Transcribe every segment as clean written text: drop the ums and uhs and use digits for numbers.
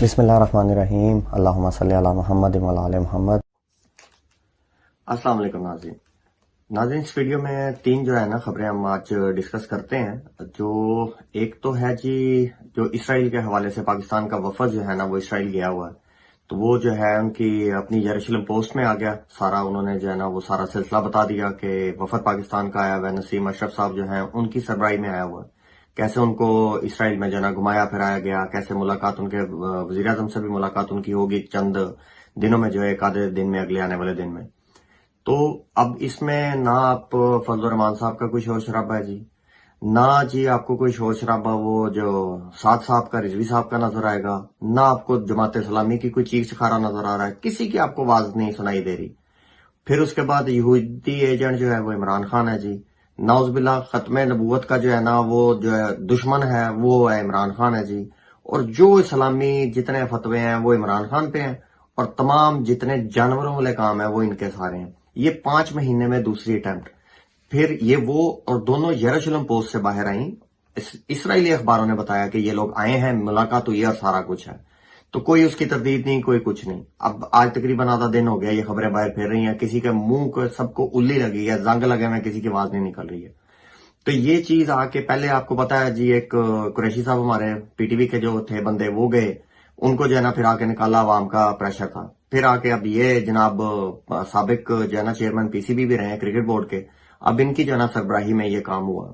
بسم اللہ الرحمن الرحیم، اللہم صلی علی محمد وعلی آل محمد۔ السلام علیکم ناظرین، اس ویڈیو میں تین جو ہے نا خبریں ہم آج ڈسکس کرتے ہیں۔ جو ایک تو ہے جی، جو اسرائیل کے حوالے سے پاکستان کا وفد جو ہے نا وہ اسرائیل گیا ہوا ہے، تو وہ جو ہے ان کی اپنی یروشلم پوسٹ میں آ گیا سارا، انہوں نے جو ہے نا وہ سارا سلسلہ بتا دیا کہ وفد پاکستان کا آیا ہوا ہے، نسیم اشرف صاحب جو ہیں ان کی سربراہی میں آیا ہوا ہے، کیسے ان کو اسرائیل میں جو ہے نا گھمایا پھرایا گیا، کیسے ملاقات ان کے وزیر اعظم سے بھی ملاقات ان کی ہوگی چند دنوں میں، جو ہے ایک آدھے دن میں، اگلے آنے والے دن میں۔ تو اب اس میں نہ آپ فضل الرحمان صاحب کا کوئی شور شرابہ ہے جی، نہ جی آپ کو کوئی شور شرابہ وہ جو سعد صاحب کا، رضوی صاحب کا نظر آئے گا، نہ آپ کو جماعت اسلامی کی کوئی چیخ چخارا نظر آ رہا ہے، کسی کی آپ کو آواز نہیں سنائی دے رہی۔ پھر اس کے بعد یہودی ایجنٹ جو ہے وہ عمران خان ہے جی، نعوذ باللہ ختم نبوت کا جو ہے نا وہ جو ہے دشمن ہے وہ ہے عمران خان ہے جی، اور جو اسلامی جتنے فتوے ہیں وہ عمران خان پہ ہیں، اور تمام جتنے جانوروں والے کام ہیں وہ ان کے سارے ہیں۔ یہ 5 مہینے میں دوسری اٹیمپٹ۔ پھر یہ وہ اور دونوں یروشلم پوسٹ سے باہر آئیں، اسرائیلی اخباروں نے بتایا کہ یہ لوگ آئے ہیں، ملاقات ہوئی اور سارا کچھ ہے، تو کوئی اس کی تردید نہیں، کوئی کچھ نہیں۔ اب آج تقریباً آدھا دن ہو گیا یہ خبریں باہر پھیر رہی ہیں، کسی کے منہ کو سب کو الی لگی ہے، زنگ لگے ہوئے، کسی کی آواز نہیں نکل رہی ہے۔ تو یہ چیز آ کے پہلے آپ کو پتا ہے جی، ایک قریشی صاحب ہمارے پی ٹی وی کے جو تھے بندے وہ گئے، ان کو جو ہے نا پھر آ کے نکالا، عوام کا پریشر تھا۔ پھر آ کے اب یہ جناب سابق جو ہے نا چیئرمین پی سی بی بھی رہے ہیں کرکٹ بورڈ کے، اب ان کی جو ہے نا سربراہی میں یہ کام ہوا،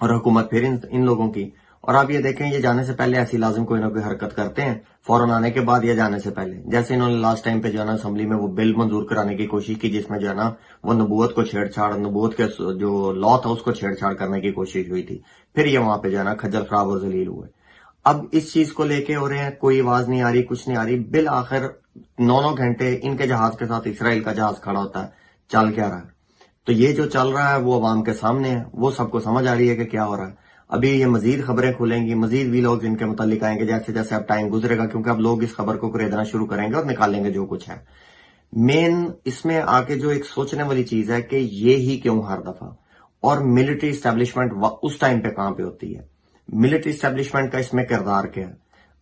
اور حکومت پھر ان لوگوں کی۔ اور آپ یہ دیکھیں، یہ جانے سے پہلے ایسی لازم کوئی نہ کوئی حرکت کرتے ہیں، فوراً آنے کے بعد یا جانے سے پہلے، جیسے انہوں نے لاسٹ ٹائم پہ جو ہے نا اسمبلی میں وہ بل منظور کرانے کی کوشش کی، جس میں جو ہے نا وہ نبوت کو چھیڑ چھاڑ، نبوت کے جو لا تھا اس کو چھیڑ چھاڑ کرنے کی کوشش ہوئی تھی، پھر یہ وہاں پہ جو ہے نا کھجل خراب اور ذلیل ہوئے۔ اب اس چیز کو لے کے ہو رہے ہیں، کوئی آواز نہیں آ رہی، کچھ نہیں آ رہی، بالآخر 9 گھنٹے ان کے جہاز کے ساتھ اسرائیل کا جہاز کھڑا ہوتا ہے، چل کیا رہا ہے؟ تو یہ جو چل رہا ہے وہ عوام کے سامنے ہے، وہ سب کو سمجھ آ رہی ہے کہ کیا ہو رہا ہے۔ ابھی یہ مزید خبریں کھلیں گی، مزید وی لوگ ان کے متعلق آئیں گے جیسے جیسے اب ٹائم گزرے گا، کیونکہ اب لوگ اس خبر کو خریدنا شروع کریں گے اور نکالیں گے جو کچھ ہے۔ مین اس میں آ کے جو ایک سوچنے والی چیز ہے کہ یہ ہی کیوں ہر دفعہ، اور ملٹری اسٹیبلشمنٹ اس ٹائم پہ کہاں پہ ہوتی ہے؟ ملٹری اسٹیبلشمنٹ کا اس میں کردار کیا ہے؟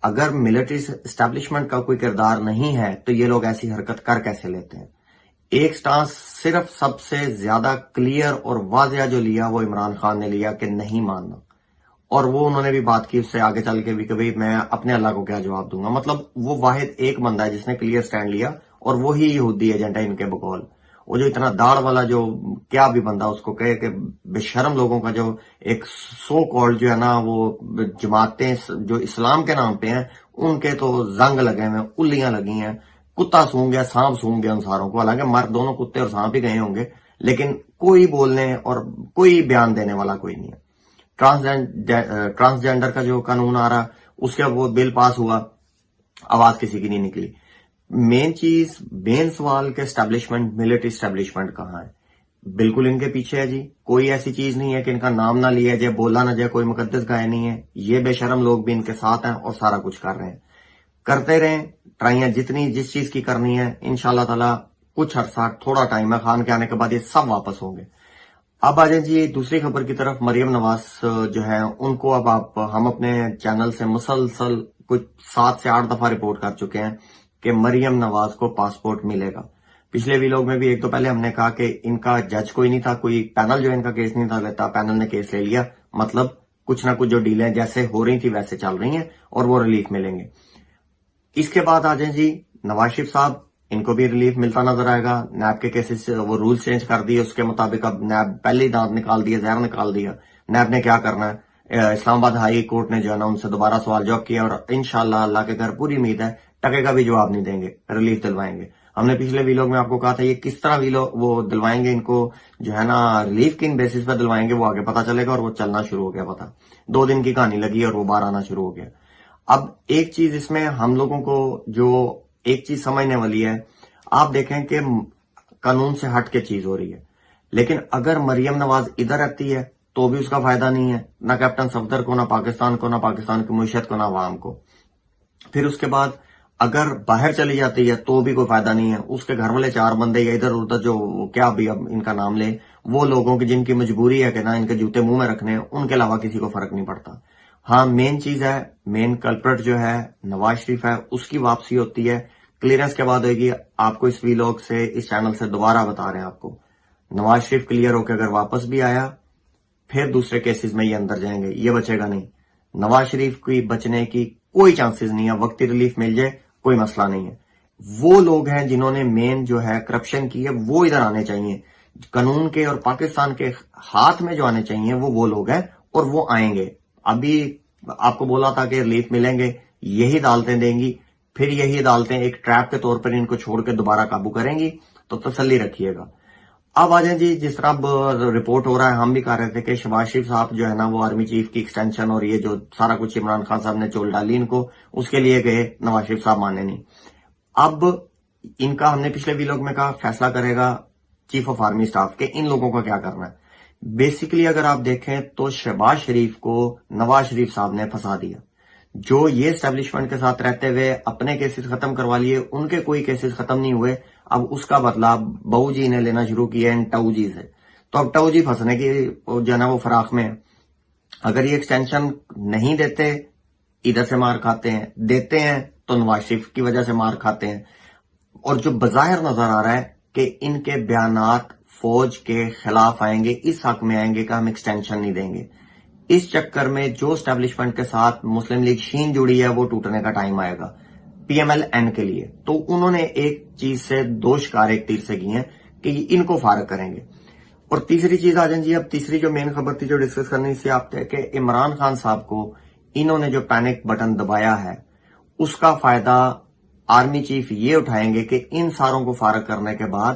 اگر ملٹری اسٹیبلشمنٹ کا کوئی کردار نہیں ہے تو یہ لوگ ایسی حرکت کر کیسے لیتے ہیں؟ ایک سٹانس صرف سب سے زیادہ کلیئر اور واضح جو لیا وہ عمران خان نے لیا کہ نہیں ماننا، اور وہ انہوں نے بھی بات کی اس سے آگے چل کے بھی کہ میں اپنے اللہ کو کیا جواب دوں گا۔ مطلب وہ واحد ایک بندہ ہے جس نے کلیئر سٹینڈ لیا، اور وہی یہودی ایجنٹ ہے ان کے بقول۔ وہ جو اتنا داڑھ والا جو کیا بھی بندہ اس کو کہے کہ بے شرم لوگوں کا جو ایک سو کالڈ جو ہے نا وہ جماعتیں جو اسلام کے نام پہ ہیں، ان کے تو زنگ لگے ہوئے، الیاں لگی ہیں، کتا سونگ گیا، سانپ سونگ گیا ان ساروں کو، حالانکہ مرد دونوں کتے اور سانپ ہی گئے ہوں گے، لیکن کوئی بولنے اور کوئی بیان دینے والا کوئی نہیں ہے۔ ٹرانسجینڈر کا جو قانون آ رہا اس کا وہ بل پاس ہوا، آواز کسی کی نہیں نکلی۔ مین چیز، مین سوال کہ اسٹیبلشمنٹ، ملٹری اسٹیبلشمنٹ کہاں ہے؟ بالکل ان کے پیچھے ہے جی، کوئی ایسی چیز نہیں ہے کہ ان کا نام نہ لیا جائے، بولا نہ جائے، کوئی مقدس گائے نہیں ہے، یہ بے شرم لوگ بھی ان کے ساتھ ہیں اور سارا کچھ کر رہے ہیں۔ کرتے رہیں ٹرائیاں جتنی جس چیز کی کرنی ہے، انشاءاللہ تعالی کچھ عرصہ، تھوڑا ٹائم ہے، خان کے آنے کے بعد یہ سب واپس ہوں گے۔ اب آ جائیں جی دوسری خبر کی طرف۔ مریم نواز جو ہے ان کو اب ہم اپنے چینل سے مسلسل کچھ 7 سے 8 دفعہ رپورٹ کر چکے ہیں کہ مریم نواز کو پاسپورٹ ملے گا۔ پچھلے ویلوگ میں بھی ایک تو پہلے ہم نے کہا کہ ان کا جج کوئی نہیں تھا، کوئی پینل جو ان کا کیس نہیں تھا لیتا، پینل نے کیس لے لیا، مطلب کچھ نہ کچھ جو ڈیلیں جیسے ہو رہی تھی ویسے چل رہی ہیں اور وہ ریلیف ملیں گے۔ اس کے بعد آ جائیں جی نواز شریف صاحب، ان کو بھی ریلیف ملتا نظر آئے گا۔ نیب کے کیسز وہ رول چینج کر دیے، اس کے مطابق اب نیب پہلے ہی دانت نکال دیا، زہر نکال دیا۔ نیب نے کیا کرنا ہے؟ اسلام آباد ہائی کورٹ نے جو ہے نا ان سے دوبارہ سوال جواب کیا، اور انشاءاللہ اللہ کے گھر پوری امید ہے ٹکے کا بھی جواب نہیں دیں گے، ریلیف دلوائیں گے۔ ہم نے پچھلے ویلوگ میں آپ کو کہا تھا یہ کس طرح وہ دلوائیں گے، ان کو جو ہے نا ریلیف کن بیسس پہ دلوائیں گے وہ آگے پتا چلے گا، اور وہ چلنا شروع ہو گیا پتا۔ 2 دن کی کہانی لگی اور وہ باہر آنا شروع ہو گیا۔ اب ایک چیز اس میں ہم لوگوں کو جو ایک چیز سمجھنے والی ہے، آپ دیکھیں کہ قانون سے ہٹ کے چیز ہو رہی ہے، لیکن اگر مریم نواز ادھر رہتی ہے تو بھی اس کا فائدہ نہیں ہے، نہ کیپٹن صفدر کو، نہ پاکستان کو، نہ پاکستان کی معیشت کو، نہ عوام کو۔ پھر اس کے بعد اگر باہر چلی جاتی ہے تو بھی کوئی فائدہ نہیں ہے، اس کے گھر والے 4 بندے یا ادھر ادھر جو کیا بھی اب ان کا نام لے، وہ لوگوں کی جن کی مجبوری ہے کہ نا ان کے جوتے منہ میں رکھنے ہیں، ان کے علاوہ کسی کو فرق نہیں پڑتا۔ ہاں مین چیز ہے، مین کلپرٹ جو ہے نواز شریف ہے، اس کی واپسی ہوتی ہے، کلیئرنس کے بعد ہوئے گی. آپ کو اس ویلاگ سے، اس چینل سے دوبارہ بتا رہے ہیں آپ کو، نواز شریف کلیئر ہو کے اگر واپس بھی آیا پھر دوسرے کیسز میں یہ اندر جائیں گے، یہ بچے گا نہیں. نواز شریف کی بچنے کی کوئی چانسز نہیں ہے، وقتی ریلیف مل جائے کوئی مسئلہ نہیں ہے. وہ لوگ ہیں جنہوں نے مین جو ہے کرپشن کی ہے وہ ادھر آنے چاہیے، قانون کے اور پاکستان کے ہاتھ میں جو آنے چاہیے وہ لوگ ہیں اور وہ آئیں گے. ابھی آپ کو بولا تھا کہ ریلیف ملیں گے، یہی عدالتیں دیں گی، پھر یہی عدالتیں ایک ٹریپ کے طور پر ان کو چھوڑ کے دوبارہ قابو کریں گی، تو تسلی رکھیے گا. اب آ جائیں جی، جس طرح اب رپورٹ ہو رہا ہے، ہم بھی کہہ رہے تھے کہ شہباز شریف صاحب جو ہے نا وہ آرمی چیف کی ایکسٹینشن اور یہ جو سارا کچھ عمران خان صاحب نے چول ڈالی ان کو، اس کے لیے گئے، نواز شریف صاحب مانے نہیں. اب ان کا ہم نے پچھلے ویلاگ میں کہا فیصلہ کرے گا چیف آف آرمی سٹاف کہ ان لوگوں کا کیا کرنا ہے. بیسیکلی اگر آپ دیکھیں تو شہباز شریف کو نواز شریف صاحب نے پھنسا دیا. جو یہ اسٹیبلشمنٹ کے ساتھ رہتے ہوئے اپنے کیسز ختم کروا لیے، ان کے کوئی کیسز ختم نہیں ہوئے، اب اس کا بدلہ بہو جی نے لینا شروع کیا ان ٹاؤ جی سے. تو اب ٹاؤ جی پھنسنے کی جو ہے نا وہ فراق میں ہے. اگر یہ ایکسٹینشن نہیں دیتے ادھر سے مار کھاتے ہیں، دیتے ہیں تو نواز شریف کی وجہ سے مار کھاتے ہیں. اور جو بظاہر نظر آ رہا ہے کہ ان کے بیانات فوج کے خلاف آئیں گے، اس حق میں آئیں گے کہ ہم ایکسٹینشن نہیں دیں گے. اس چکر میں جو اسٹیبلشمنٹ کے ساتھ مسلم لیگ شین جڑی ہے وہ ٹوٹنے کا ٹائم آئے گا پی ایم ایل این کے لیے. تو انہوں نے ایک چیز سے دو شکار ایک تیر سے کی ہیں کہ ان کو فارغ کریں گے. اور تیسری چیز آ جائیں جی، اب تیسری جو مین خبر تھی جو ڈسکس کرنی تھی آپ تھے کہ عمران خان صاحب کو انہوں نے جو پینک بٹن دبایا ہے اس کا فائدہ آرمی چیف یہ اٹھائیں گے کہ ان ساروں کو فارغ کرنے کے بعد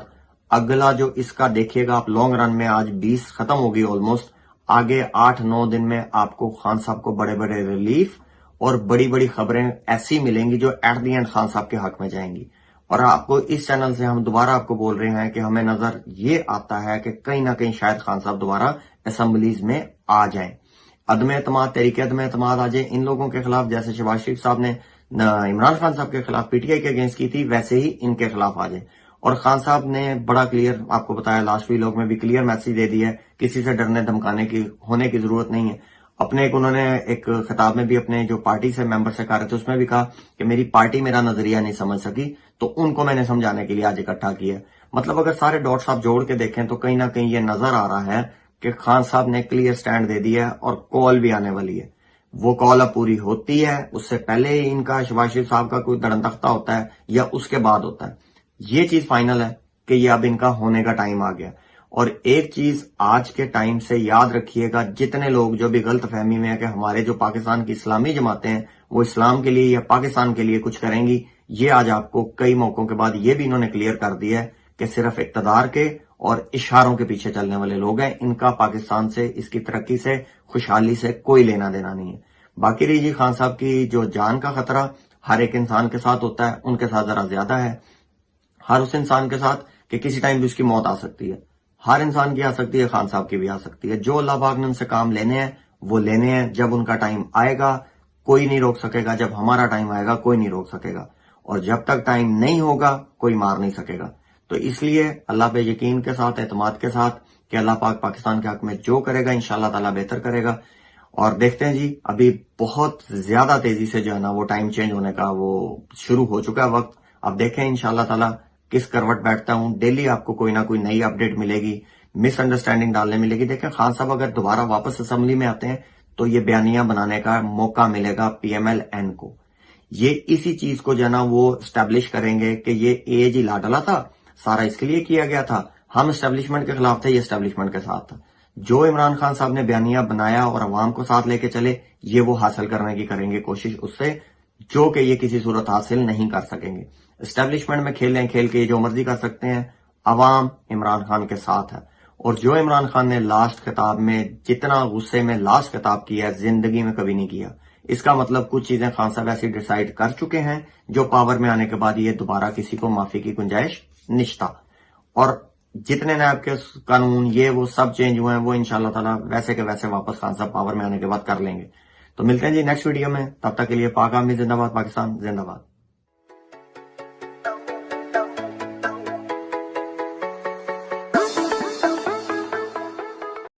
اگلا جو اس کا دیکھیے گا آپ لانگ رن میں، آج 20 ختم ہوگی آلموسٹ، آگے 8-9 دن میں آپ کو خان صاحب کو بڑے بڑے ریلیف اور بڑی بڑی خبریں ایسی ملیں گی جو ایٹ دی اینڈ خان صاحب کے حق میں جائیں گی. اور آپ کو اس چینل سے ہم دوبارہ آپ کو بول رہے ہیں کہ ہمیں نظر یہ آتا ہے کہ کہیں نہ کہیں شاید خان صاحب دوبارہ اسمبلیز میں آ جائیں. عدم اعتماد، تحریک عدم اعتماد آ جائے ان لوگوں کے خلاف، جیسے شہباز شریف صاحب نے عمران خان صاحب کے خلاف پی ٹی آئی کے اگینسٹ کی تھی، ویسے ہی ان کے خلاف آ جائے. اور خان صاحب نے بڑا کلیئر آپ کو بتایا، لاسٹ ویلاگ میں بھی کلیئر میسج دے دیا ہے، کسی سے ڈرنے دھمکانے کی ہونے کی ضرورت نہیں ہے. اپنے انہوں نے ایک خطاب میں بھی اپنے جو پارٹی سے ممبر سے کہا رہے تھے اس میں بھی کہا کہ میری پارٹی میرا نظریہ نہیں سمجھ سکی تو ان کو میں نے سمجھانے کے لیے آج اکٹھا کیا. مطلب اگر سارے ڈاٹس آپ جوڑ کے دیکھیں تو کہیں نہ کہیں یہ نظر آ رہا ہے کہ خان صاحب نے کلیئر سٹینڈ دے دیا ہے اور کال بھی آنے والی ہے. وہ کال اب پوری ہوتی ہے، اس سے پہلے ہی ان کا شہباز شریف صاحب کا کوئی دڑندختہ ہوتا ہے یا اس کے بعد ہوتا ہے. یہ چیز فائنل ہے کہ یہ اب ان کا ہونے کا ٹائم آ گیا. اور ایک چیز آج کے ٹائم سے یاد رکھیے گا، جتنے لوگ جو بھی غلط فہمی میں ہے کہ ہمارے جو پاکستان کی اسلامی جماعتیں ہیں وہ اسلام کے لیے یا پاکستان کے لیے کچھ کریں گی، یہ آج آپ کو کئی موقعوں کے بعد یہ بھی انہوں نے کلیئر کر دیا ہے کہ صرف اقتدار کے اور اشاروں کے پیچھے چلنے والے لوگ ہیں. ان کا پاکستان سے، اس کی ترقی سے، خوشحالی سے کوئی لینا دینا نہیں ہے. باقی رہی جی خان صاحب کی جو جان کا خطرہ ہر ایک انسان کے ساتھ ہوتا ہے، ان کے ساتھ ذرا زیادہ ہے. ہر اس انسان کے ساتھ کہ کسی ٹائم بھی اس کی موت آ سکتی ہے، ہر انسان کی آ سکتی ہے، خان صاحب کی بھی آ سکتی ہے. جو اللہ پاک نے ان سے کام لینے ہیں وہ لینے ہیں. جب ان کا ٹائم آئے گا کوئی نہیں روک سکے گا، جب ہمارا ٹائم آئے گا کوئی نہیں روک سکے گا، اور جب تک ٹائم نہیں ہوگا کوئی مار نہیں سکے گا. تو اس لیے اللہ پہ یقین کے ساتھ، اعتماد کے ساتھ کہ اللہ پاک پاکستان کے حق میں جو کرے گا انشاءاللہ تعالیٰ بہتر کرے گا. اور دیکھتے ہیں جی، ابھی بہت زیادہ تیزی سے جو ہے نا وہ ٹائم چینج ہونے کا وہ شروع ہو چکا ہے وقت. اب دیکھیں انشاءاللہ تعالیٰ کس کروٹ بیٹھتا ہوں. ڈیلی آپ کو کوئی نہ کوئی نئی اپڈیٹ ملے گی، مس انڈرسٹینڈنگ ڈالنے ملے گی. دیکھیں خان صاحب اگر دوبارہ واپس اسمبلی میں آتے ہیں تو یہ بیانیہ بنانے کا موقع ملے گا پی ایم ایل این کو. یہ اسی چیز کو جو ہے نا وہ اسٹیبلش کریں گے کہ یہ اے جی لا ڈالا تھا، سارا اس کے لیے کیا گیا تھا، ہم اسٹیبلشمنٹ کے خلاف تھے، یہ اسٹیبلشمنٹ کے ساتھ تھا. جو عمران خان صاحب نے بیانیہ بنایا اور عوام کو ساتھ لے کے چلے، یہ وہ حاصل کرنے کی کریں گے کوشش اس سے، جو کہ یہ کسی صورت حاصل نہیں کر سکیں گے. اسٹیبلشمنٹ میں کھیل کے جو مرضی کر سکتے ہیں، عوام عمران خان کے ساتھ ہے. اور جو عمران خان نے لاسٹ خطاب میں جتنا غصے میں لاسٹ خطاب کیا ہے زندگی میں کبھی نہیں کیا. اس کا مطلب کچھ چیزیں خان صاحب ایسی ڈیسائیڈ کر چکے ہیں جو پاور میں آنے کے بعد یہ دوبارہ کسی کو معافی کی گنجائش نشتا. اور جتنے نائب کے قانون یہ وہ سب چینج ہوئے ہیں وہ انشاءاللہ تعالیٰ ویسے کے ویسے واپس خان صاحب پاور میں آنے کے بعد کر لیں گے. تو ملتے ہیں جی نیکسٹ ویڈیو میں، تب تک کے لیے پاک آرمی زندہ باد، پاکستان زندہ باد.